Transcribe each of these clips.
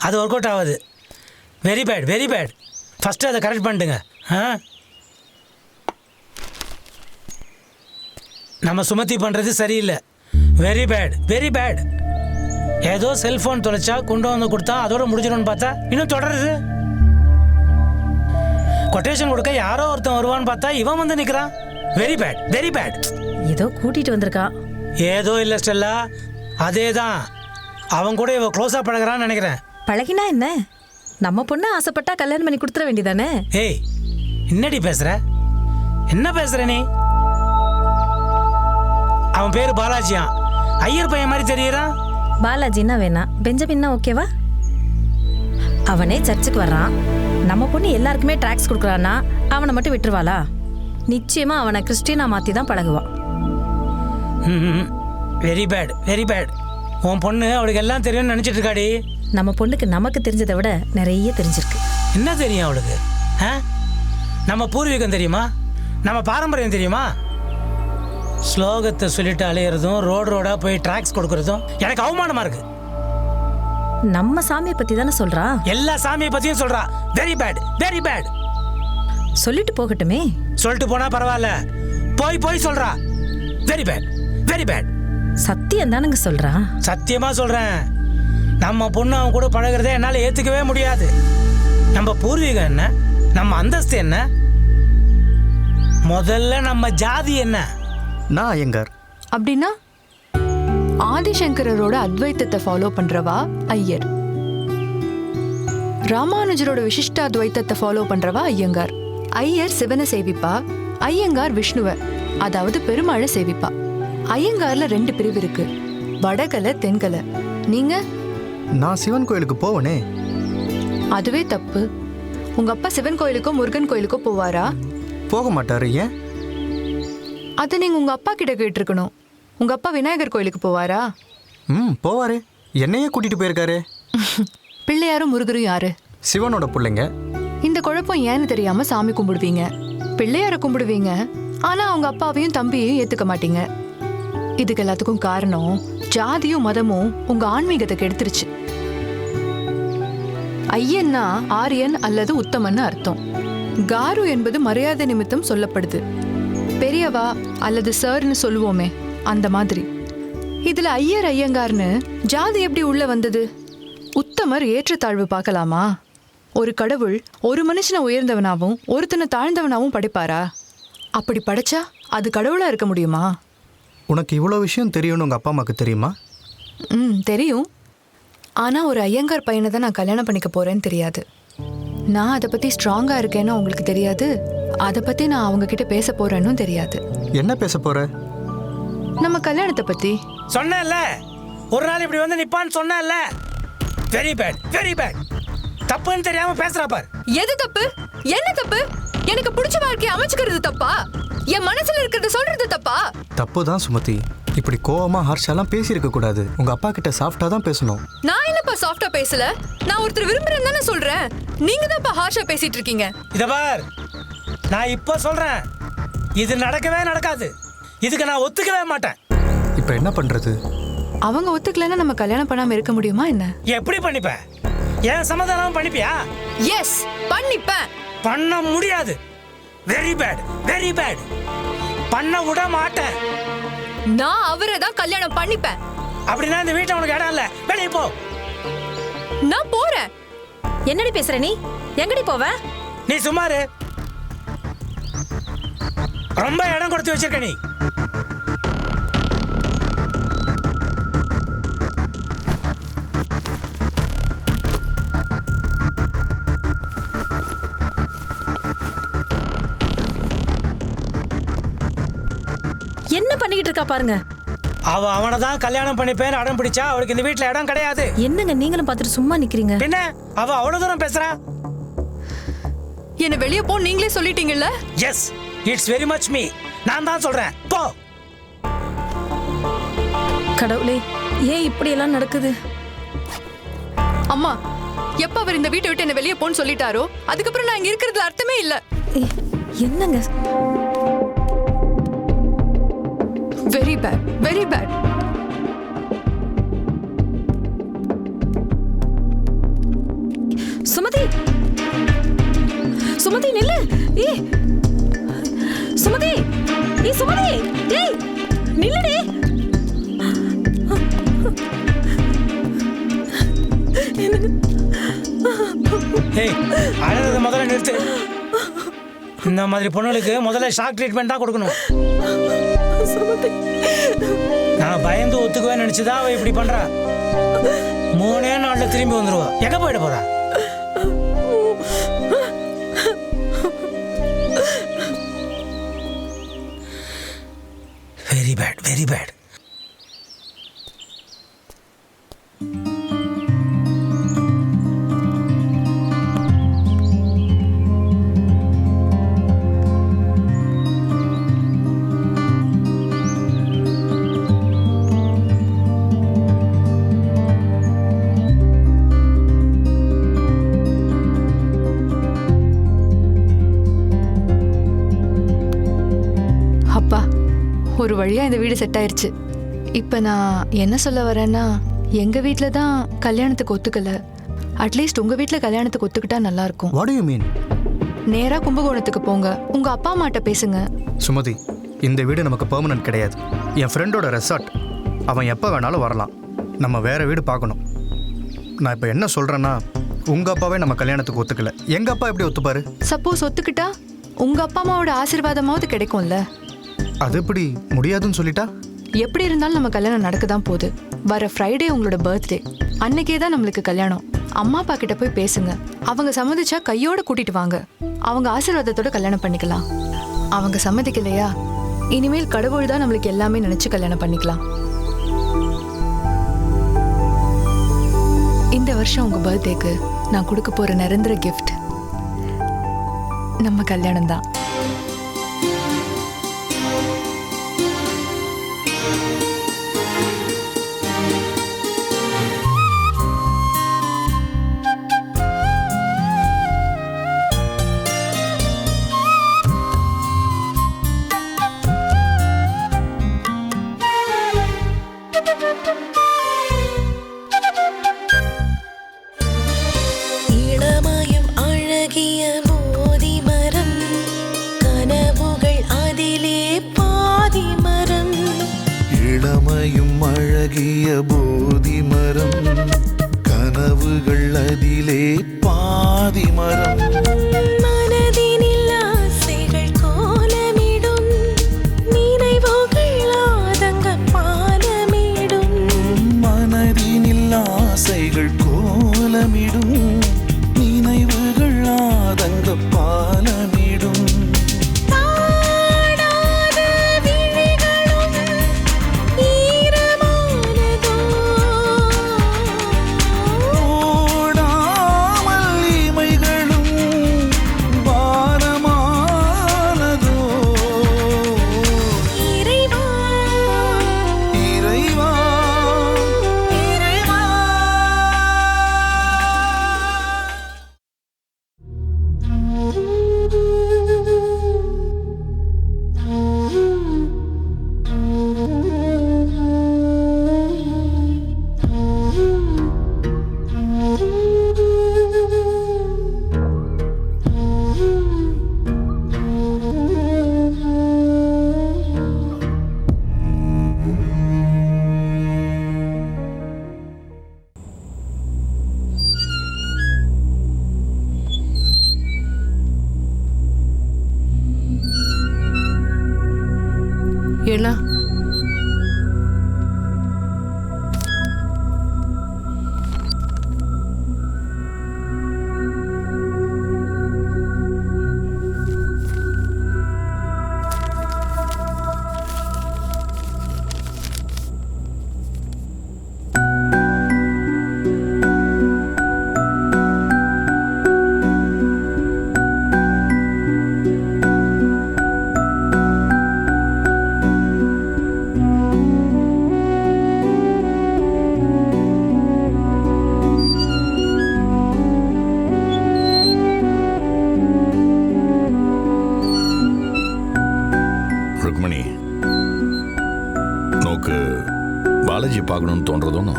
அது work out ஆகாது. Very bad very bad. First அதை கரெக்ட் பண்ணிட்டுங்க. நம்ம சுமத்தி பண்ணுறது சரியில்லை. Very bad very bad. ஏதோ செல்ஃபோன் தொலைச்சா கொண்டு வந்து கொடுத்தா அதோட முடிஞ்சிடும்னு பார்த்தா இன்னும் தொடருது. கொட்டேஷன் கொடுக்க யாரோ ஒருத்தன் வருவான்னு பார்த்தா இவன் வந்து நிற்கிறான். Very bad very bad. ஏதோ கூட்டிட்டு வந்திருக்கான். ஏதோ இல்லை ஸ்டெல்லா, அதே தான். அவன் கூட இவ க்ளோஸாக பழகிறான்னு நினைக்கிறேன். பழகினா என்ன, நம்ம பொண்ணு ஆசைப்பட்டா கல்யாணம் பண்ணி கொடுத்துட வேண்டியதானே. ஏய் என்னடி பேசுற, என்ன பேசுற நீ? அவன் பேரு பாலாஜியா, ஐயர் பையன் மாதிரி தெரியறான். பாலாஜின்னா வேணாம், பெஞ்சமின்னா ஓகேவா? அவனே சர்ச்சுக்கு வர்றான், நம்ம பொண்ணு எல்லாருக்குமே ட்ராக்ஸ் கொடுக்குறான்னா அவனை மட்டும் விட்டுருவாளா? நிச்சயமா அவனை கிறிஸ்டியனா மாற்றி தான் பழகுவான். Very bad very bad. உன் பொண்ணு அவளுக்கு எல்லாம் தெரியும்னு நினச்சிட்டு இருக்காடி. நம்ம பொண்ணுக்கு நமக்கு தெரிஞ்சதை விட நிறைய தெரிஞ்சிருக்கு. என்ன தெரியும் அவளுக்கு? நம்ம பூர்வீகம் தெரியுமா, நம்ம பாரம்பரியம் தெரியுமா? ஸ்லோகத்தை சொல்லிட்டு அலையிறதும் ரோடா போய் ட்ராக்ஸ் கொடுக்கறதும் எனக்கு அவமானமா இருக்கு. நம்ம சாமியை பத்தி தானே சொல்றா. எல்லா சாமியை பத்தியும் சொல்றா. Very bad very bad. சொல்லிட்டு போகட்டுமே. சொல்லிட்டு போனா பரவாயில்ல, போய் போய் சொல்றா. Very bad very bad. சத்தியம் தானுங்க சொல்றா. சத்தியமா சொல்றேன், நம்ம பொண்ணு அவன் கூட பழகிறதே என்னால ஏத்துக்கவே முடியாது. நம்ம பூர்வீகம் என்ன, நம்ம அந்தஸ்து என்ன, முதல்ல நம்ம ஜாதி என்ன? நான் ஐயங்கார். அப்படின்னா ஆதிசங்கரோட அத்வைத்தத்தை ஃபாலோ பண்றவா ஐயர், ராமானுஜரோட விசிஷ்ட அத்வைத்தத்தை ஃபாலோ பண்றவா ஐயங்கார். ஐயர் சிவனை சேவிப்பா, ஐயங்கார் விஷ்ணுவை அதாவது பெருமாளை சேவிப்பா. ஐயங்கார்ல 2 பிரிவு இருக்கு, வடகலை தென்கலை. நீங்க? நான் சிவன் கோயிலுக்கு போவனே. அதுவே தப்பு. உங்க அப்பா சிவன் கோயிலுக்கோ முருகன் கோயிலுக்கோ போவாரா? போக மாட்டாரு. ஏன்? அதை நீங்க உங்க அப்பா கிட்ட கேட்டிருக்கணும். உங்க அப்பா விநாயகர் கோயிலுக்கு போவாரா? போவாரு, என்னையே கூட்டிட்டு போயிருக்காரு. பிள்ளையாரும் முருகரும் யாரு? சிவனோட பிள்ளைங்க. இந்த குழப்பம் ஏன்னு தெரியாம சாமி கும்பிடுவீங்க, பிள்ளையார கும்பிடுவீங்க, ஆனா அவங்க அப்பாவையும் தம்பியையும் ஏத்துக்க மாட்டீங்க. இதுக்கு எல்லாத்துக்கும் காரணம் ஜாதியும் மதமும் உங்க ஆன்மீகத்தை கெடுத்துருச்சு. ஐயன்னா ஆரியன் அல்லது உத்தமன்னு அர்த்தம். காரு என்பது மரியாதை நிமித்தம் சொல்லப்படுது. பெரியவா அல்லது சர்ன்னு சொல்லுவோமே, அந்த மாதிரி. இதுல ஐயர் ஐயங்கார்னு ஜாதி எப்படி உள்ள வந்தது? உத்தமர் ஏற்றத்தாழ்வு பார்க்கலாமா? ஒரு கடவுள் ஒரு மனுஷனை உயர்ந்தவனாவும் ஒருத்தனை தாழ்ந்தவனாவும் படைப்பாரா? அப்படி படைச்சா அது கடவுளா இருக்க முடியுமா? உனக்கு இவ்வளோ விஷயம் தெரியும்னு உங்க அப்பா அம்மாக்கு தெரியுமா? தெரியும். ஆனா ஒரு ஐயங்கார் பையனை தான் நான் கல்யாணம் பண்ணிக்க போறேன்னு தெரியாது. நான் அதை பத்தி ஸ்ட்ராங்கா இருக்கேன்னு உங்களுக்கு தெரியாது. அதை பத்தி நான் அவங்க கிட்ட பேச போறேன்னு தெரியாது. என்ன பேச போற? நம்ம கல்யாணத்தை பத்தி. சொன்னேன்ல ஒரு நாள் இப்படி வந்து நிப்பான்னு சொன்னேன்ல. Very bad very bad. தப்புன்னு தெரியாம பேசுறா பார். எது தப்பு? என்ன தப்பு? எனக்கு பிடிச்ச வாழ்க்கையை அமைச்சுக்கிறது தப்பா? என் மனசுல இருக்கிறத சொல்றது தப்பா? தப்பு தான் சுமதி. இப்படி கோவமா ஹார்ஷாலாம் பேசியிருக்க கூடாது. உங்க அப்பா கிட்ட சாஃப்டா தான் பேசணும். நான் என்னப்பா சாஃப்டா பேசல? நான் ஒருத்தர் விரும்புறேன்னு தானே சொல்றேன். நீங்க தான்ப்பா ஹார்ஷா பேசிட்டு இருக்கீங்க. இத பார், நான் இப்ப சொல்றேன், இது நடக்கவே நடக்காது. இதுக்கு நான் ஒத்துக்கவே மாட்டேன். இப்ப என்ன பண்றது? அவங்க ஒத்துக்கலன்னா நம்ம கல்யாணம் பண்ணாம இருக்க முடியுமா என்ன? எப்படி பண்ணிப்ப? ஏன் சமாதானம் பண்ணிப்பியா? எஸ், பண்ணிப்பேன். பண்ண முடியாது. Very bad very bad. பண்ண விட மாட்டேன். நான் அவரை தான் கல்யாணம் பண்ணிப்பேன். அப்படின்னா இந்த வீட்டை உனக்கு இடம் இல்ல, வெளியே போ. நான் போறேன். என்னடி பேசுற நீ? எங்கடி போவ? நீ சும்மாரு. ரொம்ப இடம் கொடுத்து வச்சிருக்க நீ. என்ன பண்ணிக்கிட்டு இருக்கா பாருங்க. அவ அவனை தான் கல்யாணம் பண்ணிப்பேன்னு அடம் பிடிச்சா அவளுக்கு இந்த வீட்டுல இடம் கிடையாது. என்னங்க நீங்களும் பார்த்துட்டு சும்மா நிக்கிறீங்க? என்ன அவ அவ்வளவு தூரம் பேசுறா? என்ன வெளியே போ நீங்களே சொல்லிட்டீங்கல்ல. Yes, it's very much me. நான் தான் சொல்றேன், போ. கடவுளே, ஏன் இப்படி எல்லாம் நடக்குது? அம்மா, எப்ப அவர் இந்த வீட்டை விட்டு என்ன வெளியே போன்னு சொல்லிட்டாரோ அதுக்கப்புறம் நான் இங்க இருக்கிறதுல அர்த்தமே இல்ல. என்னங்க? Very bad very bad. ஏய் அழுறத முதல்ல நிறுத்து. இந்த மாதிரி பொண்ணுகளுக்கு முதல்ல ஷாக் ட்ரீட்மெண்ட் தான் கொடுக்கணும். நான் பயந்து ஒத்துக்குவேன்னு நினைச்சுதான் அவ இப்படி பண்றா. 3 நாள்ல திரும்பி வந்துருவா. எங்க போயிட போறா? Very bad, very bad. ஒரு வழியா இந்த வீடு செட் ஆயிருச்சு. இப்போ நான் என்ன சொல்ல வரேன்னா, எங்க வீட்டில் தான் கல்யாணத்துக்கு ஒத்துக்கல. அட்லீஸ்ட் உங்க வீட்டில் கல்யாணத்துக்கு ஒத்துக்கிட்டா நல்லா இருக்கும். What to you mean? நேரா கும்பகோணத்துக்கு போங்க, உங்க அப்பா அம்மாட்ட பேசுங்க. சுமதி, இந்த வீடு நமக்கு பெர்மனன்ட் கிடையாது. என் ஃப்ரெண்டோட ரெசார்ட். அவன் எப்போ வேணாலும் வரலாம். நம்ம வேற வீடு பார்க்கணும். நான் இப்போ என்ன சொல்றேன்னா, உங்க அப்பாவே நம்ம கல்யாணத்துக்கு ஒத்துக்கல. எங்க அப்பா எப்படி ஒத்துப்பாரு? சப்போஸ் ஒத்துக்கிட்டா உங்க அப்பா அம்மாவோட ஆசீர்வாதமாவது கிடைக்கும்ல. அது எப்படி முடியாதுன்னு சொல்லிட்டா? எப்படி இருந்தாலும் நம்ம கல்யாணம் நடக்க தான் போகுது. வர ஃப்ரைடே உங்களோட பர்த்டே. அன்னைக்கே தான் நம்மளுக்கு கல்யாணம். அம்மா அப்பா கிட்ட போய் பேசுங்க. அவங்க சம்மதிச்சா கையோட கூட்டிட்டு வாங்க. அவங்க ஆசீர்வாதத்தோட கல்யாணம் பண்ணிக்கலாம். அவங்க சம்மதிக்கலையா, இனிமேல் கடவுள் தான் நம்மளுக்கு எல்லாமே நினைச்சு கல்யாணம் பண்ணிக்கலாம். இந்த வருஷம் உங்க பர்த்டேக்கு நான் கொடுக்க போற நிரந்தர கிஃப்ட் நம்ம கல்யாணம் தான். போதி மரம் கனவுகள் அதிலே பாதி மரம். மனதினில் ஆசைகள் கோலமிடும் நினைவுகள் ஆதங்க பாலமிடும். மனதினில் ஆசைகள் கோலமிடும் நினைவுகள் ஆதங்க பாலமிடும். என்ன ருக்மணி, நோக்கு பாலாஜி பார்க்கணும்னு தோன்றதும்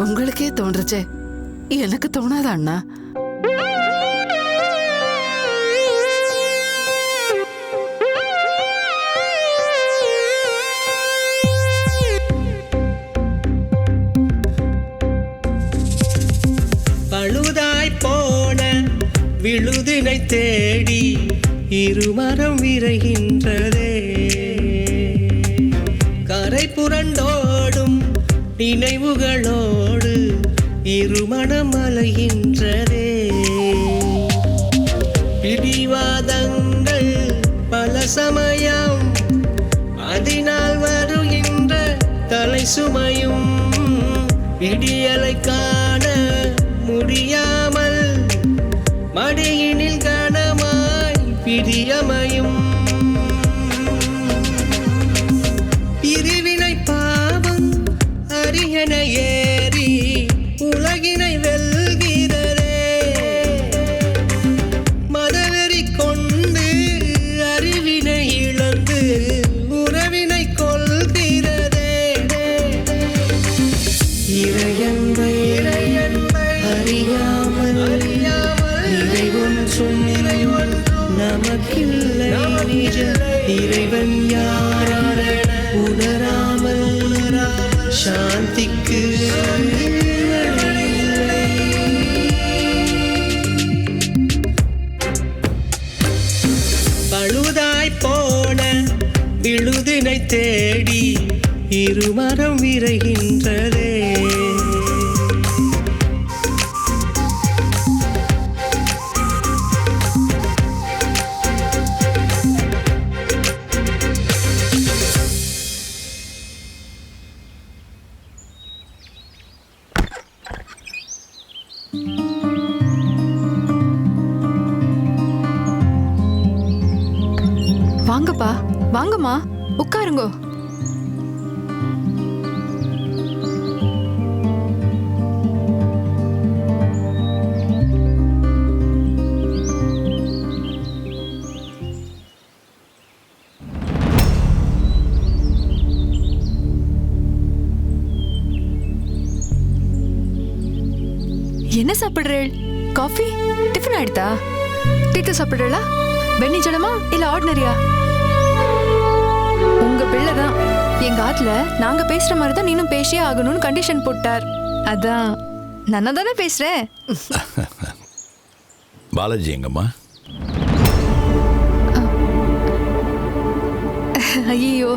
உங்களுக்கே தோன்றுச்சே, எனக்கு தோணாதா அண்ணா? தேடி இருமரம் விரைகின்றதே. கரை புரண்டோடும் நினைவுகளோடு இருமணம் அலைகின்றதே. பிடிவாதங்கள் பல சமயம் அதனால் வருகின்ற தலை சுமையும் விடியலை காண முடியாமல் மடியினில் கனமாய் பிரியமையும். பிரிவினை பாவம் அரியண ஏறி உலகினை வெல்கிறதே. மதவெறி கொண்டு அறிவினை இழந்து உறவினை கொள்கிறதே. இறையன்பை அறியாமல் இறைவொன்றும் நமக்கில்லை. இறைவன் யாரென உணராமல் சாந்திக்கு பழுதாய் போன விழுதினை தேடி இருமரம் விரைகின்றதே. வாங்கப்பா, வாங்கம்மா, உட்காருங்கோ. என்ன சாப்பிடுறேள்? Coffee tiffin ஆயிடுதா? டீக்கு சாப்பிடுறா? வெண்ணி ஜலமா இல்ல ஆர்டினரியா? உங்க பிள்ளைதான் எங்க ஆத்துல நாங்க பேசுற மாதிரி தான் நீனும் பேசியே ஆகணும்னு கண்டிஷன் போட்டார். அதான் நானா தானே பேசுறேன். பாலாஜி எங்கம்மா? ஐயோ,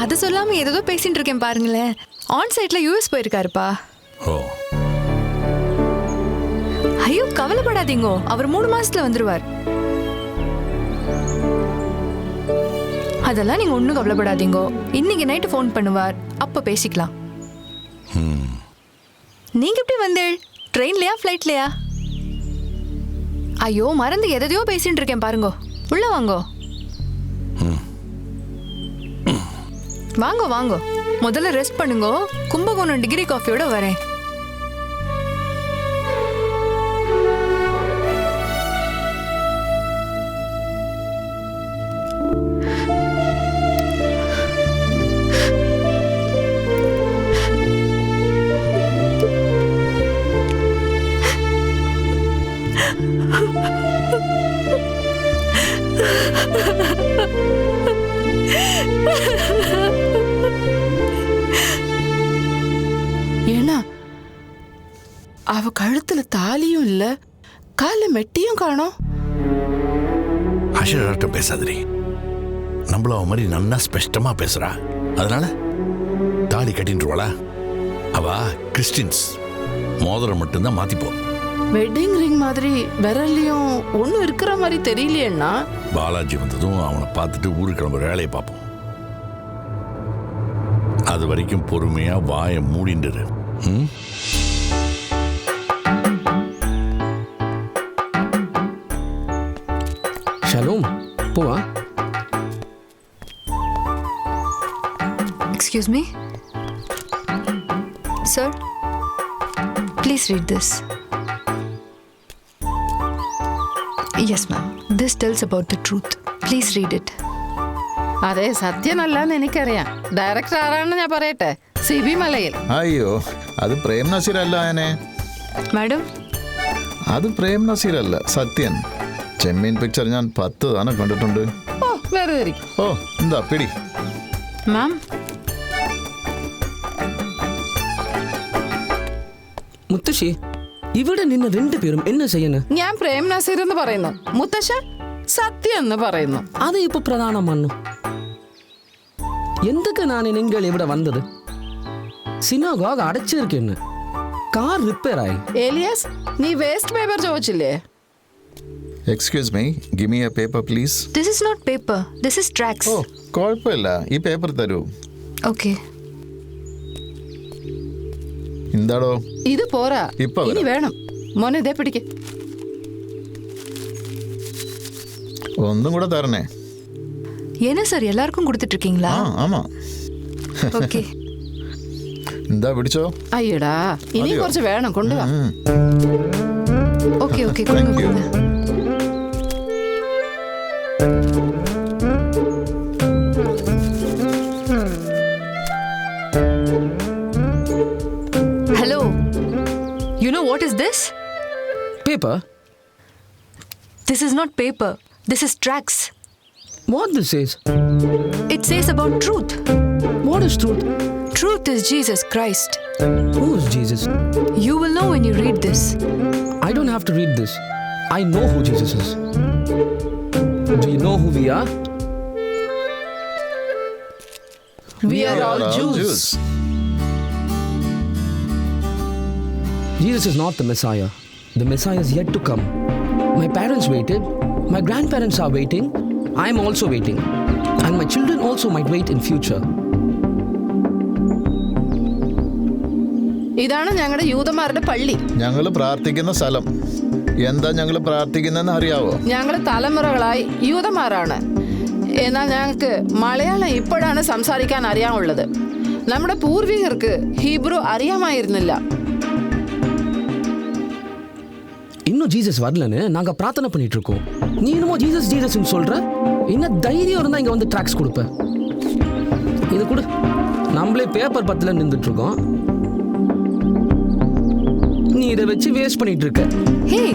அதை சொல்லாம ஏதோ பேசிட்டு இருக்கேன் பாருங்களேன். ஆன் சைட்ல யூஎஸ் போயிருக்காருப்பா. ஓ, ஐயோ கவலைப்படாதீங்கோ, அவர் 3 மாசத்துல வந்துருவார். அதெல்லாம் நீங்க ஒன்றும் கவலைப்படாதீங்கோ. இன்னைக்கு நைட்டு ஃபோன் பண்ணுவார், அப்ப பேசிக்கலாம். நீங்க எப்படி வந்தேள்? ட்ரெயின்லயா ஃப்ளைட்லயா? ஐயோ மறந்து எதையோ பேசிட்டு இருக்கேன் பாருங்கோ. உள்ள வாங்கோ. வாங்கோ வாங்கோ, முதல்ல ரெஸ்ட் பண்ணுங்கோ. கும்பகோணம் டிகிரி காஃபியோட வரேன். ஏன்னா அவ கழுத்துல தாலியும் இல்ல, கால மெட்டியும் காணோம். அஷராட்டம் பேசாதே. நம்மள அவ மாதிரி நன்னா ஸ்பஷ்டமா பேசுறா. அதனால தாலி கட்டின்றுவாளா? அவ கிறிஸ்டின்ஸ். மோதிரம் மட்டும்தான் மாத்திப்போம். வெட்டிங் ரிங் மாதிரி விரல்லையும் ஒன்னும் இருக்கிற மாதிரி தெரியலையேன்னா. பாலாஜி வந்ததும் அவனை பார்த்துட்டு ஊருக்கு கிளம்புற வேலையை பார்ப்போம். அது வரைக்கும் பொறுமையா வாயை மூடிண்டுரு. ஷலோம், போவா. Excuse me? Sir, please read this. Yes, ma'am. This tells about the truth. Please read it. അതെ സത്യമല്ലാന്ന് എനിക്കറിയാം. ഡയറക്ടർ ആരാണെന്ന് ഞാൻ പറയട്ടെ. സിബി മലയിൽ. അയ്യോ, അത് പ്രേം നസീർ അല്ല. ആനെ മാഡം, അത് പ്രേം നസീർ അല്ല, സത്യൻ. ചെമ്മീൻ പിക്ചർ ഞാൻ 10 തവണ കണ്ടിട്ടുണ്ട്. ഓ വെറുതെ ഇരിക്കും. ഓ എന്താ പിടി. മാം, മുത്തശ്ശി ഇവിടെ നിന്ന് രണ്ടുപേരും എന്നെ ചെയ്യണം? ഞാൻ പ്രേം നസീർ എന്ന് പറയുന്നു, മുത്തശ്ശ സത്യം എന്ന് പറയുന്നു. അത് ഇപ്പൊ പ്രധാനം വന്നു. എന്തൊക്കെ ഞാൻ നിങ്ങൾ ഇവിടെ വന്നത്? സിനഗോഗ് അടച്ചിരിക്കുന്നു, കാർ റിപ്പയർ ആയി. ഏലിയാസ്, നീ വേസ്റ്റ് പേപ്പർ ചോദിച്ചില്ലേ? Excuse me, give me A paper please. This is not paper. This is tracks. ഓ കുഴപ്പമില്ല, ഈ പേപ്പർ തരൂ. Okay. എന്താടോ ഇത് പോരാ, ഇപ്പൊ ഇനി വേണം. മോനെ ഇതേ പിടിക്ക്. ഒന്നും കൂടെ തരണേ. ஏன்னா சார் எல்லாருக்கும் கொடுத்துட்டு இருக்கீங்களா? ആ ആമാ. ஓகே. എന്താ പിടിച്ചോ. അയ്യടാ, ഇനി അതെയോ? കുറച്ച് വേണം, കൊണ്ടുവാ. ஓகே ஓகே கொடுங்க Thank you. கொடுங்க. Hello. You know what is this? Paper? This is not paper. This is tracks. What this says? It says about truth. What is truth? Truth is Jesus Christ. Who is Jesus? You will know when you read this. I don't have to read this. I know who Jesus is. Do you know who we are? We are all Jews. Jesus is not the Messiah. The Messiah is yet to come. My parents waited. My grandparents are waiting. I am also waiting. And my children also might wait in future. ഇതാണ് ഞങ്ങളുടെ യൂതന്മാരുടെ പള്ളി. ഞങ്ങൾ പ്രാർത്ഥിക്കുന്ന സ്ഥലം. എന്താ ഞങ്ങൾ പ്രാർത്ഥിക്കുന്നതെന്ന് അറിയാവോ? ഞങ്ങൾ തലമുറകളായി യൂതന്മാരാണ്. എന്നാൽ ഞങ്ങൾക്ക് മലയാളം ഇപ്പോഴാണ് സംസാരിക്കാൻ അറിയാനുള്ളത്. നമ്മുടെ പൂർവികർക്ക് ഹീബ്രു അറിയാമായിരുന്നില്ല. இன்னும் ஜீசஸ் வரலன்னு நாங்க பிரார்த்தனை பண்ணிட்டு இருக்கோம். நீ என்னமோ ஜீசஸ் ஜீசஸ்னு சொல்ற. என்ன தைரியம் இருந்தா இங்க வந்து ட்ராக்ஸ் கொடுப்ப? இது கூட நம்மளே பேப்பர் பத்துல நின்றுட்டு இருக்கோம். நீ இதை வச்சு வேஸ்ட் பண்ணிட்டு இருக்க. Hey,